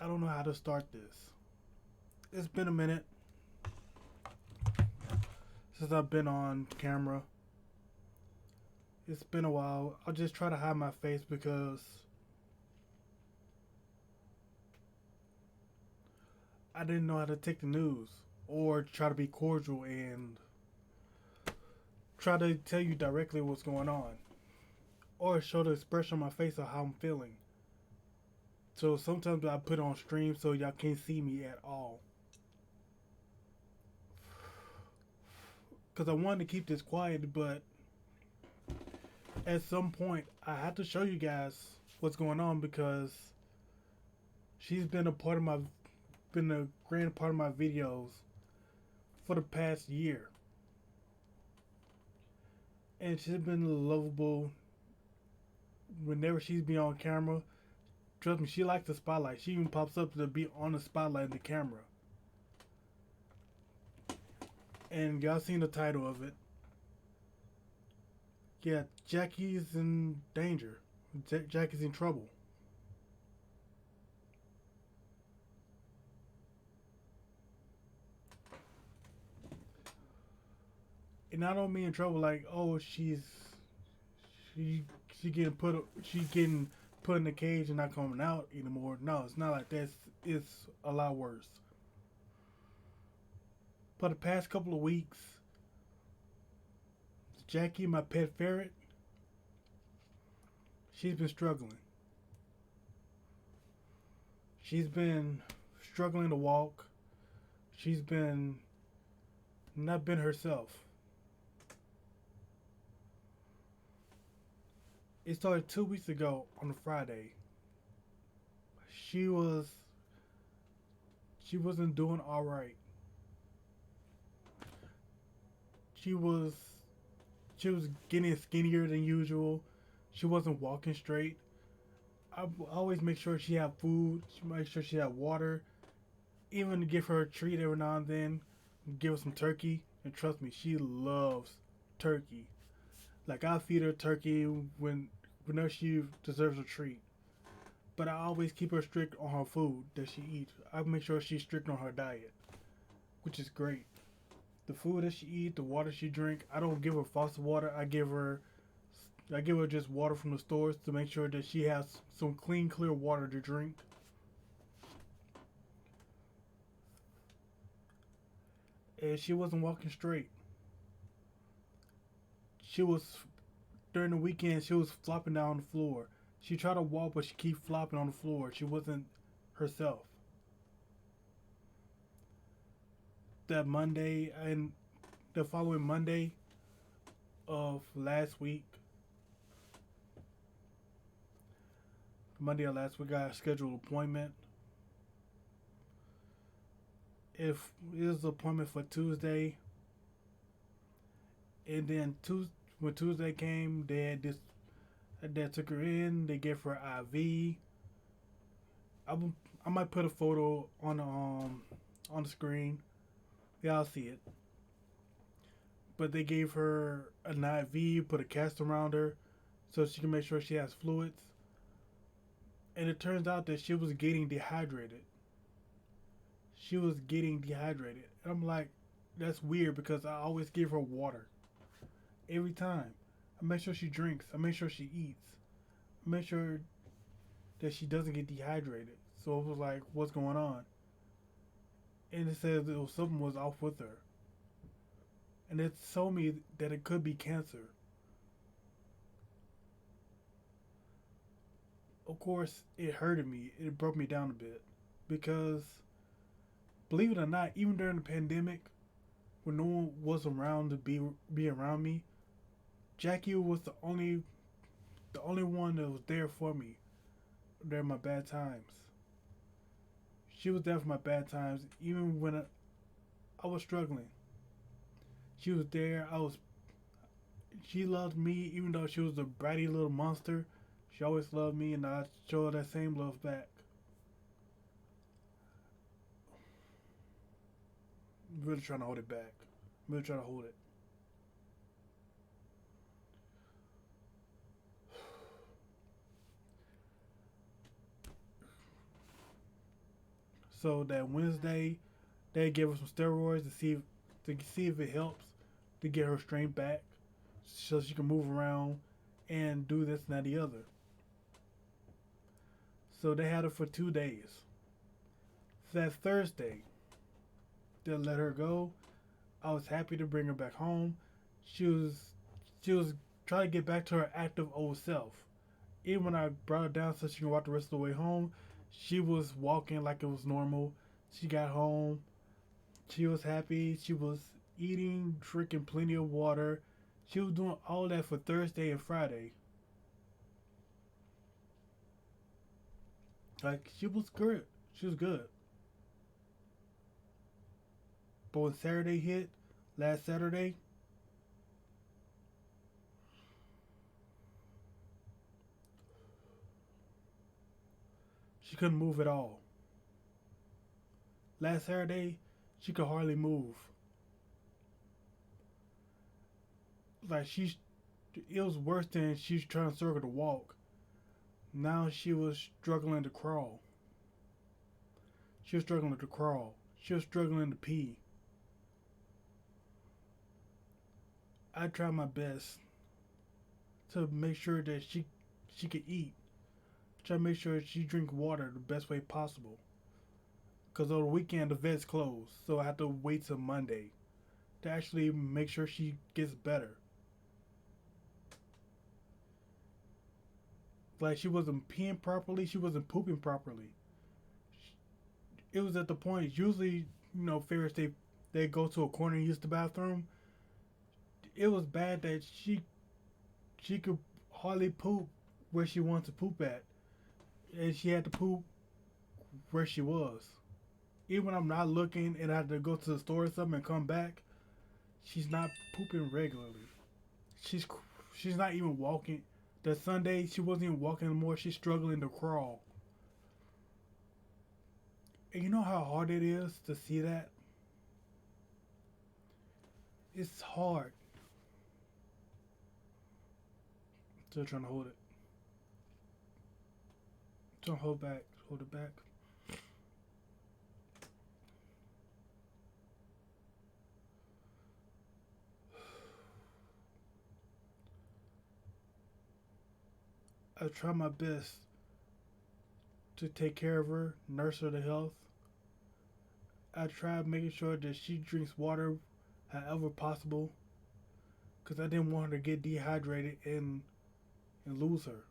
I don't know how to start this. It's been a minute since I've been on camera. It's been a while. I'll just try to hide my face because I didn't know how to take the news or try to be cordial and try to tell you directly what's going on or show the expression on my face of how I'm feeling. So sometimes I put on stream so y'all can't see me at all. Because I wanted to keep this quiet, but at some point I have to show you guys what's going on because she's been a grand part of my videos for the past year. And she's been lovable whenever she's been on camera. Trust me, she likes the spotlight. She even pops up to be on the spotlight in the camera. And y'all seen the title of it. Yeah, Jackie's in danger. Jackie's in trouble. And I don't mean in trouble like, oh, she she getting put in a cage and not coming out anymore. No, it's not like that. It's a lot worse. For the past couple of weeks, Jackie, my pet ferret, she's been struggling. She's been struggling to walk. She's been not been herself. It started 2 weeks ago on a Friday. She was she wasn't doing all right. She was she was getting skinnier than usual. She wasn't walking straight. I always make sure she had food. She make sure she had water. Even to give her a treat every now and then. Give her some turkey. And trust me, she loves turkey. Like I feed her turkey whenever she deserves a treat. But I always keep her strict on her food that she eats. I make sure she's strict on her diet, which is great. The food that she eats, the water she drink, I don't give her faucet water. I give her just water from the stores to make sure that she has some clean, clear water to drink. And she wasn't walking straight. She was during the weekend. She was flopping down on the floor. She tried to walk, but she keep flopping on the floor. She wasn't herself. That Monday and the following Monday of last week, Monday of last week, I got a scheduled appointment. If it was an appointment for Tuesday, and then when Tuesday came, they took her in. They gave her IV. I, I might put a photo on the screen. Y'all see it. But they gave her an IV, put a cast around her, so she can make sure she has fluids. And it turns out that she was getting dehydrated. She was getting dehydrated. And I'm like, that's weird because I always give her water. Every time. I make sure she drinks. I make sure she eats. I make sure that she doesn't get dehydrated. So it was like, what's going on? And it says something was off with her. And it told me that it could be cancer. Of course, it hurted me. It broke me down a bit. Because, believe it or not, even during the pandemic, when no one was around to be around me, Jackie was the only one that was there for me during my bad times. She was there for my bad times, even when I was struggling. She was there. She loved me, even though she was a bratty little monster. She always loved me, and I showed her that same love back. I'm really trying to hold it back. I'm really trying to hold it. So that Wednesday, they gave her some steroids to see if it helps to get her strength back, so she can move around and do this and that the other. So they had her for 2 days. That Thursday, they let her go. I was happy to bring her back home. She was trying to get back to her active old self. Even when I brought her down so she can walk the rest of the way home, she was walking like it was normal. She got home. She was happy. She was eating, drinking plenty of water. She was doing all that for Thursday and Friday. Like she was good. She was good. But when Saturday hit, last Saturday, she couldn't move at all. Last Saturday, she could hardly move. Like it was worse than she's trying to circle to walk. Now she was struggling to crawl. She was struggling to crawl. She was struggling to pee. I tried my best to make sure that she could eat. Try to make sure she drink water the best way possible. Cause on the weekend the vet's closed, so I have to wait till Monday to actually make sure she gets better. Like she wasn't peeing properly, she wasn't pooping properly. It was at the point. Usually, ferrets they go to a corner and use the bathroom. It was bad that she could hardly poop where she wanted to poop at, and she had to poop where she was. Even when I'm not looking and I had to go to the store or something and come back, she's not pooping regularly. She's she's not even walking. That Sunday she wasn't even walking anymore. She's struggling to crawl. And you know how hard it is to see that? It's hard. Still trying to hold it. Don't hold back. Hold it back. I try my best to take care of her, nurse her to health. I try making sure that she drinks water however possible, because I didn't want her to get dehydrated and lose her.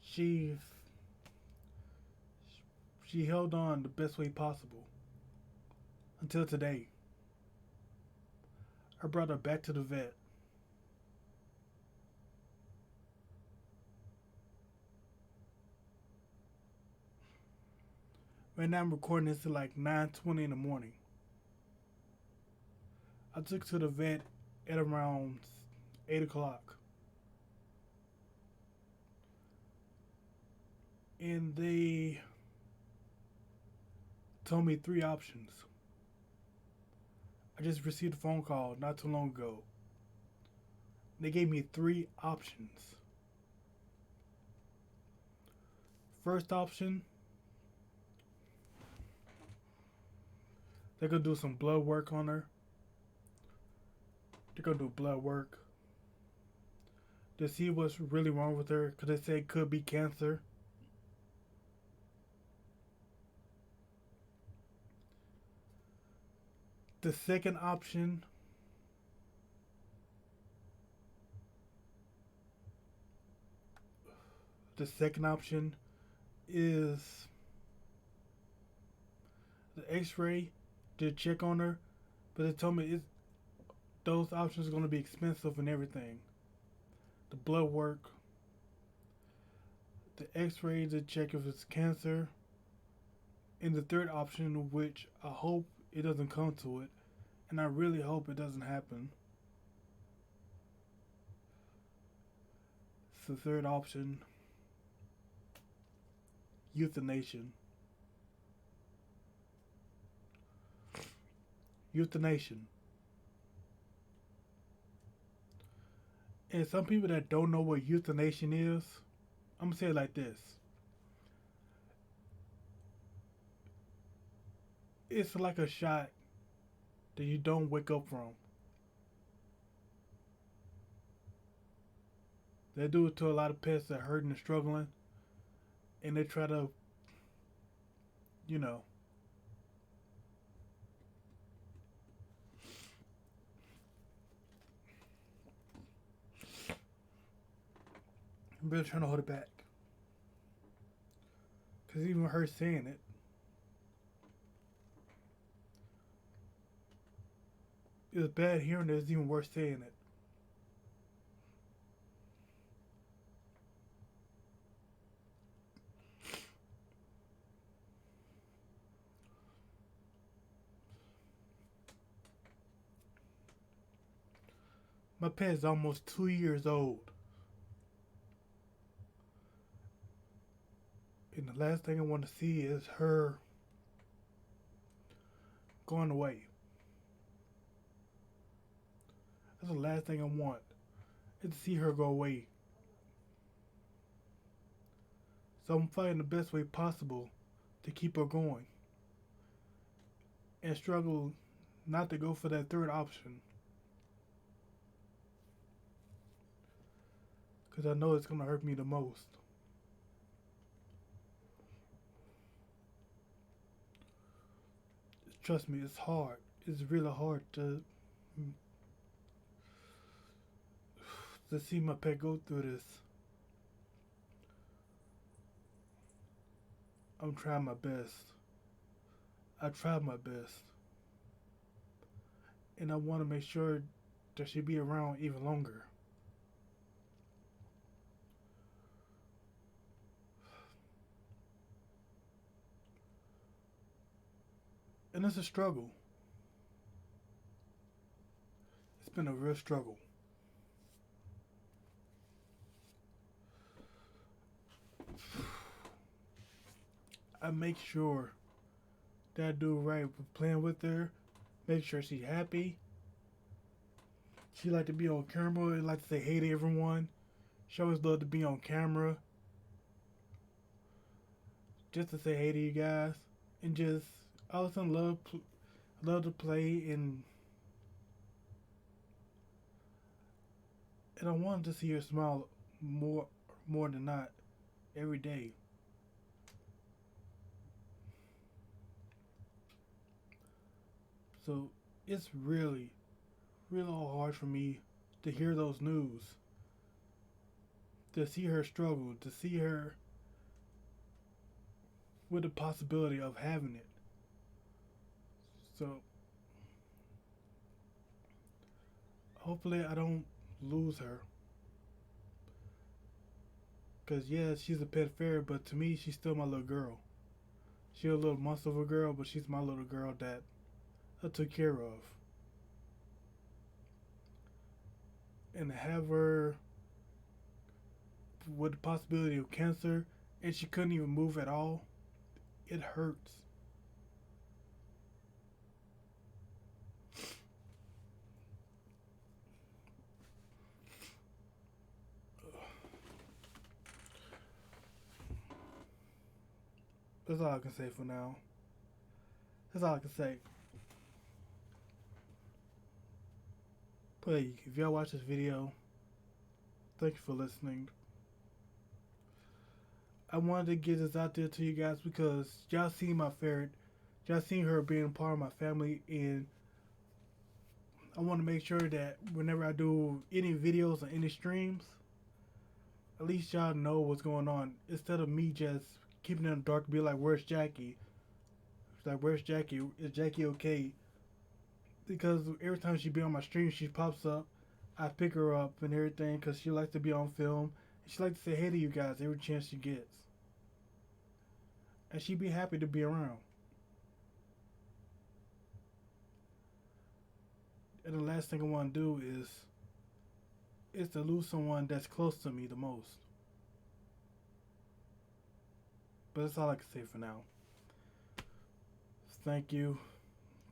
She she held on the best way possible until today. I brought her back to the vet. Right now I'm recording this at like 9:20 in the morning. I took her to the vet at around 8 o'clock, and they told me three options. I just received a phone call not too long ago. They gave me three options. First option, they're gonna do some blood work on her. They're gonna do blood work to see what's really wrong with her, because they say it could be cancer. The second option, the second option is the X-ray to check on her, but they told me those options are going to be expensive and everything. The blood work, the X-ray to check if it's cancer, and the third option, which I hope it doesn't come to it, and I really hope it doesn't happen. It's the third option, euthanasia. Euthanasia. And some people that don't know what euthanasia is, I'm gonna say it like this: it's like a shot that you don't wake up from. They do it to a lot of pets that are hurting and struggling, and they try to, you know, I'm really trying to hold it back. Cause even her saying it, it's bad hearing it. It's even worse saying it. My pet is almost 2 years old, and the last thing I want to see is her going away. That's the last thing I want, is to see her go away. So I'm fighting the best way possible to keep her going, and struggle not to go for that third option, because I know it's gonna hurt me the most. Trust me, it's hard. It's really hard to see my pet go through this. I'm trying my best. I tried my best, and I want to make sure that she be around even longer. And it's a struggle. It's been a real struggle. I make sure that I do right with playing with her. Make sure she's happy. She like to be on camera and like to say hey to everyone. She always love to be on camera. Just to say hey to you guys. And just I also love to play and I wanted to see her smile more than not every day. So it's really hard for me to hear those news, to see her struggle, to see her with the possibility of having it. So hopefully I don't lose her. Cause yeah, she's a pet ferret, but to me she's still my little girl. She's a little monster of a girl, but she's my little girl that I took care of. And to have her with the possibility of cancer, and she couldn't even move at all, it hurts. That's all I can say for now. That's all I can say. But hey, if y'all watch this video, thank you for listening. I wanted to get this out there to you guys because y'all seen my ferret, y'all seen her being a part of my family, and I want to make sure that whenever I do any videos or any streams, at least y'all know what's going on instead of me just keeping it in the dark. Be like, "Where's Jackie?" It's like, "Where's Jackie? Is Jackie okay?" Because every time she be on my stream, she pops up. I pick her up and everything because she likes to be on film. And she likes to say hey to you guys every chance she gets. And she'd be happy to be around. And the last thing I want to do is to lose someone that's close to me the most. But that's all I can say for now. Thank you.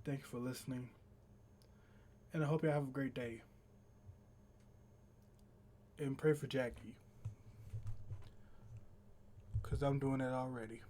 Thank you for listening. And I hope you have a great day. and pray for Jackie, cause I'm doing it already.